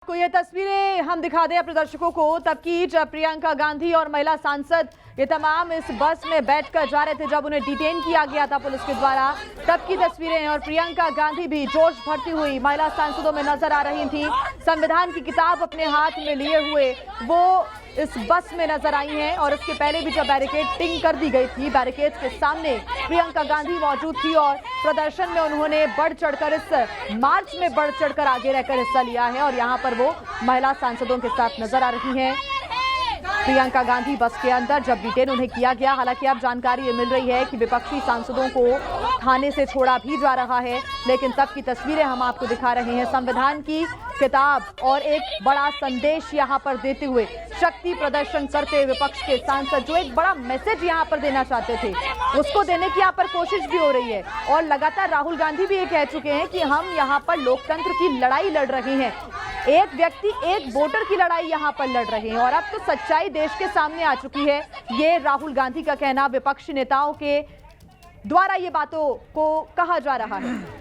को ये तस्वीरें हम दिखा दें अपने दर्शकों को तब की जब प्रियंका गांधी और महिला सांसद ये तमाम इस बस में बैठकर जा रहे थे जब उन्हें डिटेन किया गया था पुलिस के द्वारा। तब की तस्वीरें और प्रियंका गांधी भी जोश भरती हुई महिला सांसदों में नजर आ रही थी। संविधान की किताब अपने हाथ में लिए हुए वो इस बस में नजर आई हैं और इसके पहले भी जब बैरिकेडिंग कर दी गई थी, बैरिकेड के सामने प्रियंका गांधी मौजूद थी और प्रदर्शन में उन्होंने बढ़ चढ़कर इस मार्च में बढ़ चढ़कर आगे रहकर हिस्सा लिया है और यहां पर वो महिला सांसदों के साथ नजर आ रही हैं। प्रियंका गांधी बस के अंदर जब डिटेन उन्हें किया गया, हालांकि अब जानकारी ये मिल रही है कि विपक्षी सांसदों को थाने से छोड़ा भी जा रहा है, लेकिन तब की तस्वीरें हम आपको दिखा रहे हैं। संविधान की किताब और एक बड़ा संदेश यहां पर देते हुए शक्ति प्रदर्शन करते विपक्ष के सांसद जो एक बड़ा मैसेज यहां पर देना चाहते थे उसको देने की यहां पर कोशिश भी हो रही है। और लगातार राहुल गांधी भी ये कह चुके हैं कि हम यहां पर लोकतंत्र की लड़ाई लड़ रहे हैं, एक व्यक्ति एक वोटर की लड़ाई यहां पर लड़ रहे हैं और अब तो सच्चाई देश के सामने आ चुकी है। ये राहुल गांधी का कहना, विपक्षी नेताओं के द्वारा ये बातों को कहा जा रहा है।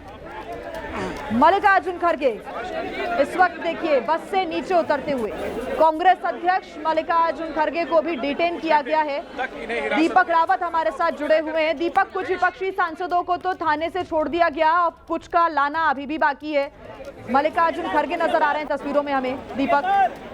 मल्लिकार्जुन खड़गे इस वक्त देखिए बस से नीचे उतरते हुए, कांग्रेस अध्यक्ष मल्लिकार्जुन खड़गे को भी डिटेन किया गया है। दीपक रावत हमारे साथ जुड़े हुए हैं। दीपक, कुछ विपक्षी सांसदों को तो थाने से छोड़ दिया गया और कुछ का लाना अभी भी बाकी है। मल्लिकार्जुन खड़गे नजर आ रहे हैं तस्वीरों में हमें। दीपक।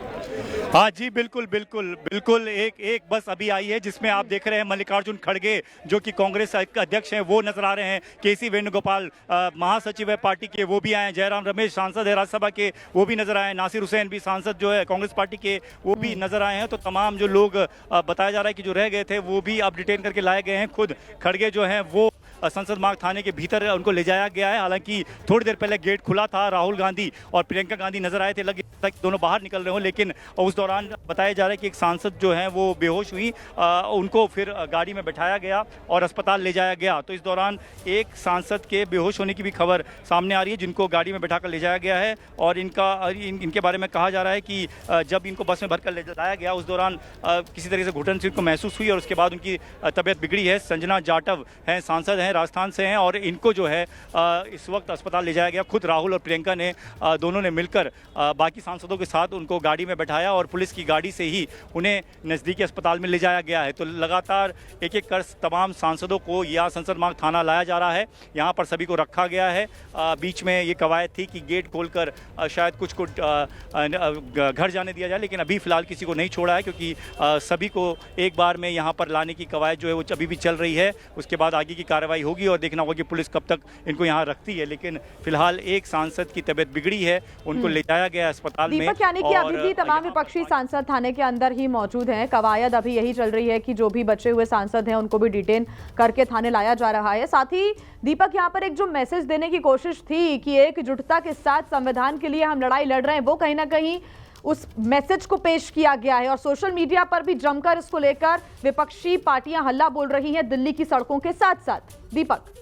हाँ जी, बिल्कुल बिल्कुल बिल्कुल एक बस अभी आई है जिसमें आप देख रहे हैं मल्लिकार्जुन खड़गे जो कि कांग्रेस अध्यक्ष हैं वो नजर आ रहे हैं। केसी वेणुगोपाल महासचिव है पार्टी के वो भी आए हैं। जयराम रमेश सांसद है राज्यसभा के वो भी नजर आए हैं। नासिर हुसैन भी सांसद जो है कांग्रेस पार्टी के वो भी नजर आए हैं। तो तमाम जो लोग बताया जा रहा है कि जो रह गए थे वो भी अब डिटेन करके लाए गए हैं। खुद खड़गे जो हैं वो संसद मार्ग थाने के भीतर उनको ले जाया गया है। हालांकि थोड़ी देर पहले गेट खुला था, राहुल गांधी और प्रियंका गांधी नजर आए थे, लगे तक दोनों बाहर निकल रहे हो, लेकिन उस दौरान बताया जा रहा है कि एक सांसद जो है वो बेहोश हुई, उनको फिर गाड़ी में बैठाया गया और अस्पताल ले जाया गया। तो इस दौरान एक सांसद के बेहोश होने की भी खबर सामने आ रही है जिनको गाड़ी में बैठाकर ले जाया गया है और इनके बारे में कहा जा रहा है कि जब इनको बस में भरकर ले जाया गया उस दौरान किसी तरीके से घुटन से उनको महसूस हुई और उसके बाद उनकी तबीयत बिगड़ी है। संजना जाटव हैं, सांसद हैं, राजस्थान से हैं और इनको जो है इस वक्त अस्पताल ले जाया गया। खुद राहुल और प्रियंका ने दोनों ने मिलकर बाकी सांसदों के साथ उनको गाड़ी में बैठाया और पुलिस की गाड़ी से ही उन्हें नज़दीकी अस्पताल में ले जाया गया है। तो लगातार एक एक कर तमाम सांसदों को यहाँ संसद मार्ग थाना लाया जा रहा है। यहाँ पर सभी को रखा गया है। बीच में ये कवायद थी कि गेट खोलकर शायद कुछ को घर जाने दिया जाए, लेकिन अभी फिलहाल किसी को नहीं छोड़ा है क्योंकि सभी को एक बार में यहाँ पर लाने की कवायद जो है वो अभी भी चल रही है। उसके बाद आगे की कार्रवाई होगी और देखना होगा कि पुलिस कब तक इनको यहाँ रखती है। लेकिन फिलहाल एक सांसद की तबीयत बिगड़ी है, उनको ले जाया गया अस्पताल में। दीपक, यानी कि अभी भी तमाम विपक्षी सांसद थाने के अंदर ही मौजूद हैं। कवायद अभी यही चल रही है कि जो भी बचे हुए सांसद हैं उनको भी डिटेन करके थाने लाया जा रहा है। साथ ही दीपक, यहाँ पर एक जो मैसेज देने की कोशिश थी कि एकजुटता के साथ संविधान के लिए हम लड़ाई लड़ रहे हैं, वो कहीं ना कहीं उस मैसेज को पेश किया गया है और सोशल मीडिया पर भी जमकर इसको लेकर विपक्षी पार्टियां हल्ला बोल रही हैं दिल्ली की सड़कों के साथ साथ। दीपक।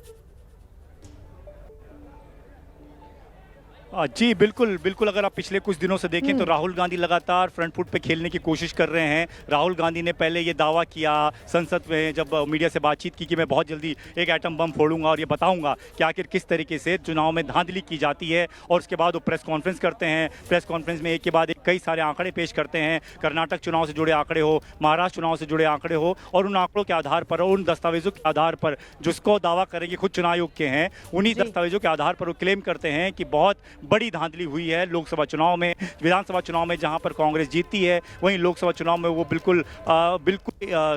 जी बिल्कुल बिल्कुल, अगर आप पिछले कुछ दिनों से देखें तो राहुल गांधी लगातार फ्रंट फुट पे खेलने की कोशिश कर रहे हैं। राहुल गांधी ने पहले ये दावा किया संसद में जब मीडिया से बातचीत की कि मैं बहुत जल्दी एक एटम बम फोड़ूंगा और ये बताऊंगा कि आखिर किस तरीके से चुनाव में धांधली की जाती है। और उसके बाद वो प्रेस कॉन्फ्रेंस करते हैं। प्रेस कॉन्फ्रेंस में एक के बाद एक कई सारे आंकड़े पेश करते हैं। कर्नाटक चुनाव से जुड़े आंकड़े हो, महाराष्ट्र चुनाव से जुड़े आंकड़े हो, और उन आंकड़ों के आधार पर, उन दस्तावेजों के आधार पर जिसको दावा करेंगे खुद चुनाव आयोग के हैं, उन्हीं दस्तावेजों के आधार पर वो क्लेम करते हैं कि बहुत बड़ी धांधली हुई है लोकसभा चुनाव में। विधानसभा चुनाव में जहां पर कांग्रेस जीतती है वहीं लोकसभा चुनाव में वो बिल्कुल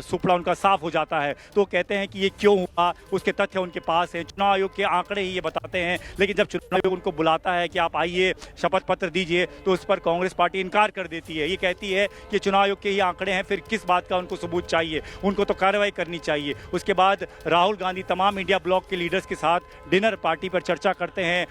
सुपड़ा उनका साफ हो जाता है। तो कहते हैं कि ये क्यों हुआ, उसके तथ्य उनके पास है। चुनाव आयोग के आंकड़े ही ये बताते हैं। लेकिन जब चुनाव आयोग उनको बुलाता है कि आप आइए शपथ पत्र दीजिए तो उस पर कांग्रेस पार्टी इनकार कर देती है। ये कहती है कि चुनाव आयोग के ही आंकड़े हैं, फिर किस बात का उनको सबूत चाहिए, उनको तो कार्रवाई करनी चाहिए। उसके बाद राहुल गांधी तमाम इंडिया ब्लॉक के लीडर्स के साथ डिनर पार्टी पर चर्चा करते हैं।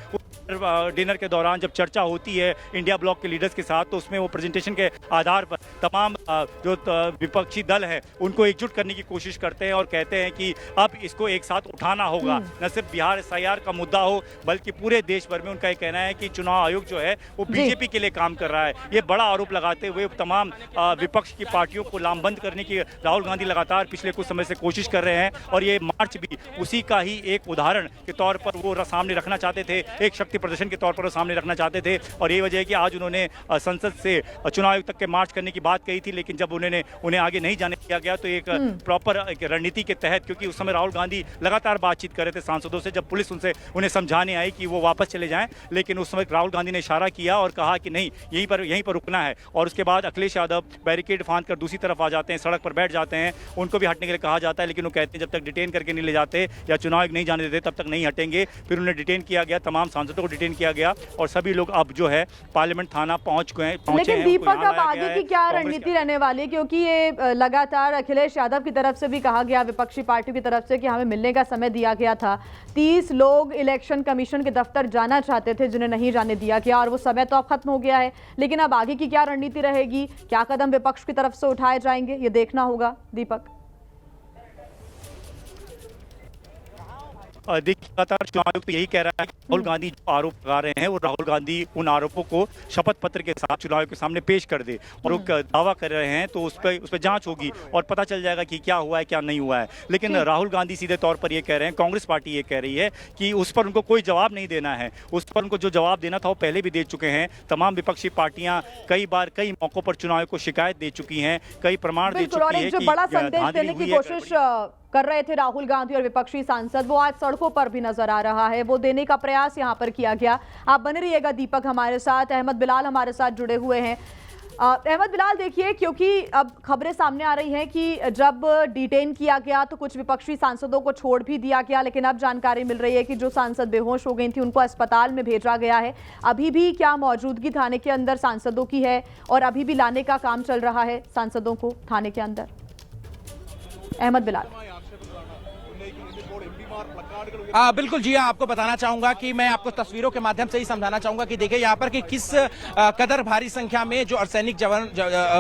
डिनर के दौरान जब चर्चा होती है इंडिया ब्लॉक के लीडर्स के साथ तो उसमें वो प्रेजेंटेशन के आधार पर तमाम जो विपक्षी दल है उनको एकजुट करने की कोशिश करते हैं और कहते हैं कि अब इसको एक साथ उठाना होगा। न सिर्फ बिहार एसआईआर का मुद्दा हो बल्कि पूरे देश भर में उनका ये कहना है कि चुनाव आयोग जो है वो बीजेपी के लिए काम कर रहा है। ये बड़ा आरोप लगाते हुए तमाम विपक्ष की पार्टियों को लामबंद करने की राहुल गांधी लगातार पिछले कुछ समय से कोशिश कर रहे हैं और ये मार्च भी उसी का ही एक उदाहरण के तौर पर वो सामने रखना चाहते थे, एक शक्ति प्रदर्शन के तौर पर वो सामने रखना चाहते थे। और ये वजह है कि आज उन्होंने संसद से चुनाव आयोग तक के मार्च करने की बात कही थी, लेकिन जब उन्हें आगे नहीं जाने दिया गया तो एक प्रॉपर एक रणनीति के तहत, क्योंकि उस समय राहुल गांधी लगातार बातचीत कर रहे थे सांसदों से, जब पुलिस उन्हें समझाने आई कि वो वापस चले जाएं, लेकिन उस समय राहुल गांधी ने इशारा किया और कहा कि नहीं, यहीं पर रुकना है। और उसके बाद अखिलेश यादव बैरिकेड फांद कर दूसरी तरफ आ जाते हैं, सड़क पर बैठ जाते हैं, उनको भी हटने के लिए कहा जाता है, लेकिन वो कहते हैं जब तक डिटेन करके नहीं ले जाते या चुनाव आयोग नहीं जाने देते तब तक नहीं हटेंगे। फिर उन्हें डिटेन किया गया, तमाम सांसदों को डिटेन किया गया और सभी लोग अब जो है पार्लियामेंट थाना पहुंचे हैं। लेकिन दीपक, अब आगे की क्या रणनीति रहने वाली है? क्योंकि ये लगातार अखिलेश यादव की तरफ से भी कहा गया, विपक्षी पार्टियों की तरफ से, कि हमें मिलने का समय दिया गया था। 30 लोग इलेक्शन कमीशन के दफ्तर जाना चाहते थे जिन्हें नहीं जाने दिया गया और वो समय तो अब खत्म हो गया है। लेकिन अब आगे की क्या रणनीति रहेगी, क्या कदम विपक्ष की तरफ से उठाए जाएंगे, ये देखना होगा दीपक। देखिए, लगातार चुनाव आयोग तो यही कह रहा है कि राहुल गांधी जो आरोप लगा रहे हैं वो राहुल गांधी उन आरोपों को शपथ पत्र के साथ चुनाव आयोग के सामने पेश कर दे और वो दावा कर रहे हैं तो उस पर जांच होगी और पता चल जाएगा कि क्या हुआ है क्या नहीं हुआ है। लेकिन राहुल गांधी सीधे तौर पर ये कह रहे हैं, कांग्रेस पार्टी ये कह रही है कि उस पर उनको कोई जवाब नहीं देना है। उस पर उनको जो जवाब देना था वो पहले भी दे चुके हैं। तमाम विपक्षी पार्टियां कई बार कई मौकों पर चुनाव आयोग को शिकायत दे चुकी हैं, कई प्रमाण दे चुकी है कि बड़ा संदेश देने की कोशिश कर रहे थे राहुल गांधी और विपक्षी सांसद, वो आज सड़कों पर भी नजर आ रहा है। वो देने का प्रयास यहां पर किया गया। आप बने रहिएगा दीपक हमारे साथ। अहमद बिलाल हमारे साथ जुड़े हुए हैं। अहमद बिलाल, देखिए, क्योंकि अब खबरें सामने आ रही हैं कि जब डिटेन किया गया तो कुछ विपक्षी सांसदों को छोड़ भी दिया गया, लेकिन अब जानकारी मिल रही है कि जो सांसद बेहोश हो गई थी उनको अस्पताल में भेजा गया है। अभी भी क्या मौजूदगी थाने के अंदर सांसदों की है और अभी भी लाने का काम चल रहा है सांसदों को थाने के अंदर? अहमद बिलाल। बिल्कुल जी, आपको बताना चाहूंगा कि मैं आपको तस्वीरों के माध्यम से ही समझाना चाहूंगा कि देखिए यहाँ पर कि किस कदर भारी संख्या में जो अर्धसैनिक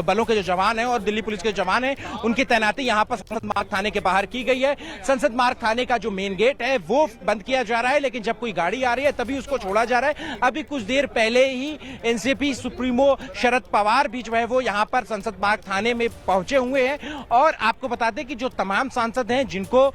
बलों के जो जवान हैं और दिल्ली पुलिस के जवान हैं उनकी तैनाती यहाँ पर संसद मार्ग थाने के बाहर की गई है। संसद मार्ग थाने का जो मेन गेट है वो बंद किया जा रहा है, लेकिन जब कोई गाड़ी आ रही है तभी उसको छोड़ा जा रहा है। अभी कुछ देर पहले ही एनसीपी सुप्रीमो शरद पवार भी जो है वो यहाँ पर संसद मार्ग थाने में पहुंचे हुए हैं। और आपको बता दें कि जो तमाम सांसद हैं जिनको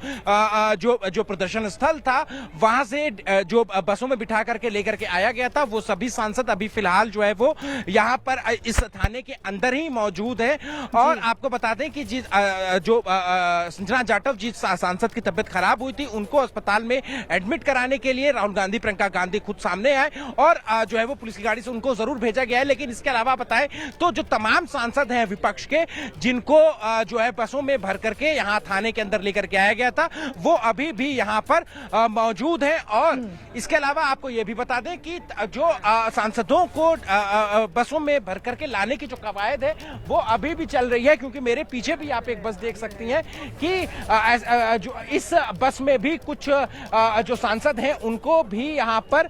जो प्रदर्शन स्थल था वहां से जो बसों में बिठा करके लेकर के आया गया था, वो सभी सांसद अभी फिलहाल जो है वो यहाँ पर इस थाने के अंदर ही मौजूद है। और आपको बता दें कि जो संजना जाटव जिस सांसद की तबीयत खराब हुई थी उनको अस्पताल में एडमिट कराने के लिए राहुल गांधी, प्रियंका गांधी खुद सामने आए और जो है वो पुलिस की गाड़ी से उनको जरूर भेजा गया है। लेकिन इसके अलावा बताएं तो जो तमाम सांसद हैं विपक्ष के जिनको जो है बसों में भर करके यहाँ थाने के अंदर लेकर के आया गया था, वो अभी भी यहाँ पर मौजूद है। और इसके अलावा आपको यह भी बता दें कि जो सांसदों को बसों में भर करके लाने की जो कवायद है वो अभी भी चल रही है, क्योंकि मेरे पीछे भी आप एक बस देख सकती हैं कि जो इस बस में भी कुछ जो सांसद हैं उनको भी यहाँ पर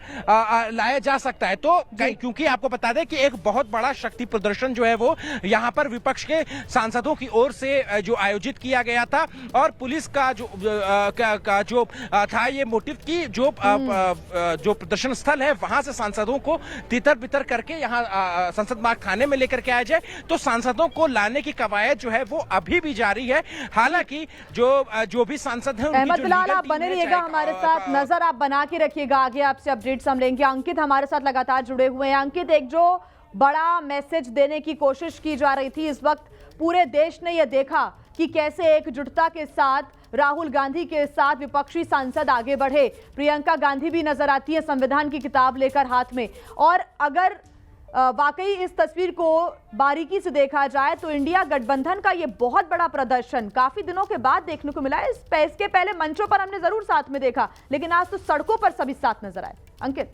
लाया जा सकता है। तो क्योंकि आपको बता दें कि एक बहुत बड़ा शक्ति प्रदर्शन जो है वो यहाँ पर विपक्ष के सांसदों की ओर से जो आयोजित किया गया था और पुलिस का जो था ये मोटिव की जो प्रदर्शन स्थल है वहां से सांसदों को तितर बितर करके यहाँ संसद मार्ग थाने में लेकर के आया जाए, तो सांसदों को लाने की कवायद जो है वो अभी भी जारी है। हालांकि जो भी सांसद हैं अहमद बिलाल, आप बने रहिएगा हमारे साथ, नजर आप बना के रखिएगा, आगे आपसे अपडेट्स हम लेंगे। अंकित हमारे साथ लगातार जुड़े हुए हैं। अंकित, एक जो बड़ा मैसेज देने की कोशिश की जा रही थी, इस वक्त पूरे देश ने यह देखा कि कैसे एकजुटता के साथ राहुल गांधी के साथ विपक्षी सांसद आगे बढ़े। प्रियंका गांधी भी नजर आती है संविधान की किताब लेकर हाथ में। और अगर वाकई इस तस्वीर को बारीकी से देखा जाए तो इंडिया गठबंधन का ये बहुत बड़ा प्रदर्शन काफी दिनों के बाद देखने को मिला है। इसके पहले मंचों पर हमने जरूर साथ में देखा, लेकिन आज तो सड़कों पर सभी साथ नजर आए। अंकित।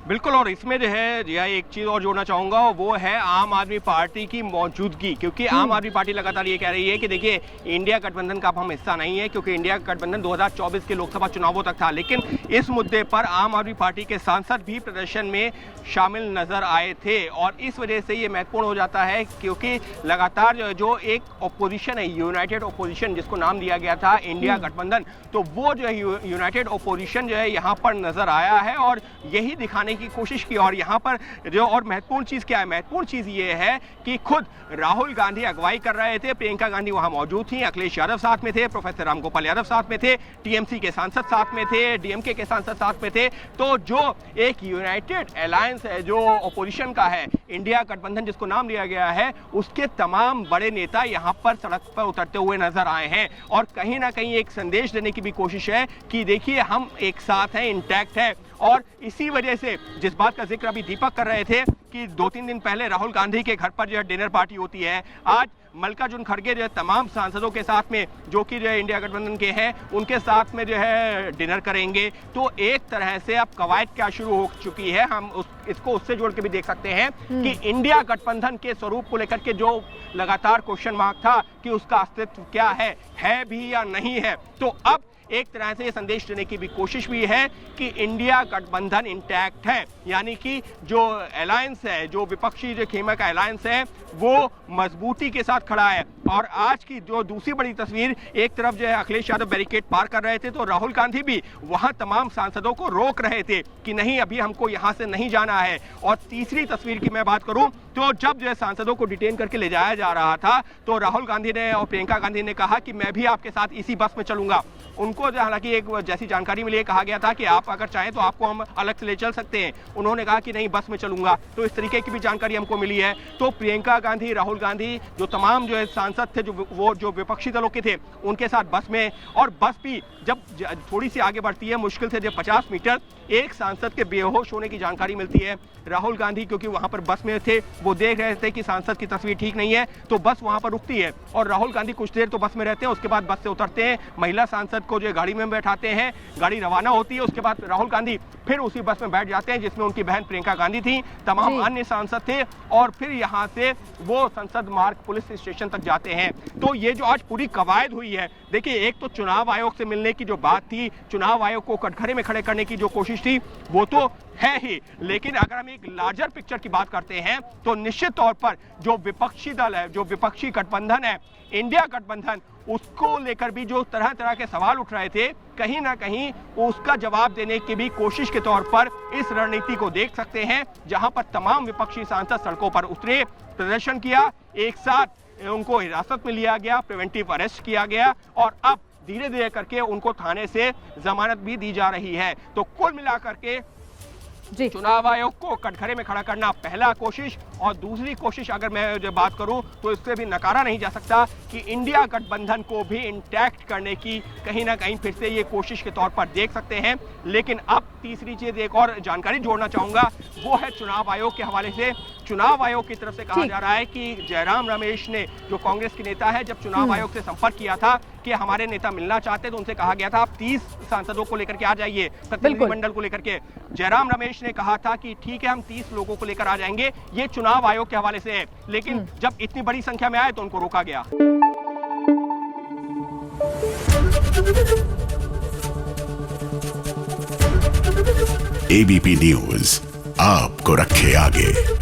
बिल्कुल, और इसमें जो है जी एक चीज़ और जोड़ना चाहूँगा, वो है आम आदमी पार्टी की मौजूदगी, क्योंकि आम आदमी पार्टी लगातार ये कह रही है कि देखिए इंडिया गठबंधन का अब हम हिस्सा नहीं है, क्योंकि इंडिया गठबंधन 2024 के लोकसभा चुनावों तक था। लेकिन इस मुद्दे पर आम आदमी पार्टी के सांसद भी प्रदर्शन में शामिल नजर आए थे, और इस वजह से ये महत्वपूर्ण हो जाता है, क्योंकि लगातार जो एक ओपोजिशन है, यूनाइटेड ओपोजिशन जिसको नाम दिया गया था इंडिया गठबंधन, तो वो जो है यूनाइटेड ओपोजिशन जो है यहाँ पर नजर आया है और यही दिखाने की कोशिश की। और यहाँ पर जो और महत्वपूर्ण चीज क्या है, महत्वपूर्ण चीज ये है कि खुद राहुल गांधी अगुवाई कर रहे थे, प्रियंका गांधी वहां मौजूद थी, अखिलेश यादव साथ में थे, प्रोफेसर रामगोपाल यादव साथ में थे, टीएमसी के सांसद साथ में थे, डीएमके के सांसद साथ में थे। तो जो एक यूनाइटेड अलायंस है जो ओपोजिशन का है, इंडिया गठबंधन जिसको नाम दिया गया है, उसके तमाम बड़े नेता यहाँ पर सड़क पर उतरते हुए नजर आए हैं और कहीं ना कहीं एक संदेश देने की भी कोशिश है कि देखिए हम एक साथ हैं, इंटैक्ट है। और इसी वजह से जिस बात का जिक्र अभी दीपक कर रहे थे कि 2-3 दिन पहले राहुल गांधी के घर पर जो है डिनर पार्टी होती है, आज मल्लिकार्जुन खड़गे जो है तमाम सांसदों के साथ में जो कि जो है इंडिया गठबंधन के हैं उनके साथ में जो है डिनर करेंगे। तो एक तरह से अब कवायद क्या शुरू हो चुकी है, हम इसको उससे जोड़ के भी देख सकते हैं कि इंडिया गठबंधन के स्वरूप को लेकर के जो लगातार क्वेश्चन मार्क था कि उसका अस्तित्व क्या है भी या नहीं है, तो अब एक तरह से ये संदेश देने की भी कोशिश भी है कि इंडिया गठबंधन इंटैक्ट है, यानी कि जो अलायंस है, जो विपक्षी जो खेमे का अलायंस है, वो मजबूती के साथ खड़ा है। और आज की जो दूसरी बड़ी तस्वीर, एक तरफ जो है अखिलेश यादव बैरिकेड पार कर रहे थे, तो राहुल गांधी भी वहां तमाम सांसदों को रोक रहे थे कि नहीं अभी हमको यहां से नहीं जाना है। और तीसरी तस्वीर की मैं बात करूं तो जब जो है सांसदों को डिटेन करके ले जाया जा रहा था, तो राहुल गांधी ने और प्रियंका गांधी ने कहा कि मैं भी आपके साथ इसी बस में चलूंगा। उनको जो हालांकि एक जैसी जानकारी मिली, कहा गया था कि आप अगर चाहें तो आपको हम अलग से ले चल सकते हैं, उन्होंने कहा कि नहीं बस में चलूंगा। तो इस तरीके की भी जानकारी हमको मिली है। तो प्रियंका गांधी, राहुल गांधी, जो तमाम जो है सांसद थे, जो विपक्षी दलों के थे, उनके साथ बस में, और बस भी जब थोड़ी सी आगे बढ़ती है, मुश्किल से जब 50 मीटर, एक सांसद के बेहोश होने की जानकारी मिलती है। राहुल गांधी क्योंकि वहां पर बस में थे, वो देख रहे थे कि सांसद की तस्वीर ठीक नहीं है, तो बस वहां पर रुकती है और राहुल गांधी कुछ देर तो बस में रहते हैं, उसके बाद बस से उतरते हैं, महिला सांसद को जो गाड़ी में बैठाते हैं, गाड़ी रवाना होती है, उसके बाद राहुल गांधी फिर उसी बस में बैठ जाते हैं जिसमें उनकी बहन प्रियंका गांधी थी, तमाम अन्य सांसद थे, और फिर यहाँ से वो संसद मार्ग पुलिस स्टेशन तक जाते हैं। तो ये जो आज पूरी कवायद हुई है, देखिए एक तो चुनाव आयोग से मिलने की जो बात थी, चुनाव आयोग को कटघरे में खड़े करने की जो कोशिश थी, वो तो है ही, लेकिन अगर हम एक लार्जर पिक्चर की बात करते हैं तो निश्चित तौर पर जो विपक्षी दल है, जो विपक्षी गठबंधन है, इंडिया गठबंधन, उसको लेकर भी जो तरह तरह के सवाल उठ रहे थे, कहीं ना कहीं उसका जवाब देने की भी कोशिश के तौर पर इस रणनीति को देख सकते हैं, जहां पर तमाम विपक्षी सांसद सड़कों पर उतरे, प्रदर्शन किया, एक साथ उनको हिरासत में लिया गया, प्रिवेंटिव अरेस्ट किया गया, और अब धीरे धीरे करके उनको थाने से जमानत भी दी जा रही है। तो कुल मिलाकर के चुनाव आयोग को कटघरे में खड़ा करना पहला कोशिश, और दूसरी कोशिश अगर मैं जो बात करूं तो इससे भी नकारा नहीं जा सकता कि इंडिया गठबंधन को भी इंटैक्ट करने की कहीं ना कहीं फिर से ये कोशिश के तौर पर देख सकते हैं। लेकिन अब तीसरी चीज एक और जानकारी जोड़ना चाहूंगा, वो है चुनाव आयोग के हवाले से। चुनाव आयोग की तरफ से कहा जा रहा है कि जयराम रमेश ने, जो कांग्रेस के नेता है, जब चुनाव आयोग से संपर्क किया था कि हमारे नेता मिलना चाहते, तो उनसे कहा गया था आप 30 सांसदों को लेकर के आ जाइए, प्रतिनिधिमंडल को लेकर के। जयराम रमेश ने कहा था कि ठीक है हम 30 लोगों को लेकर आ जाएंगे, ये चुनाव आयोग के हवाले से है। लेकिन जब इतनी बड़ी संख्या में आए तो उनको रोका गया। एबीपी न्यूज आपको रखे आगे।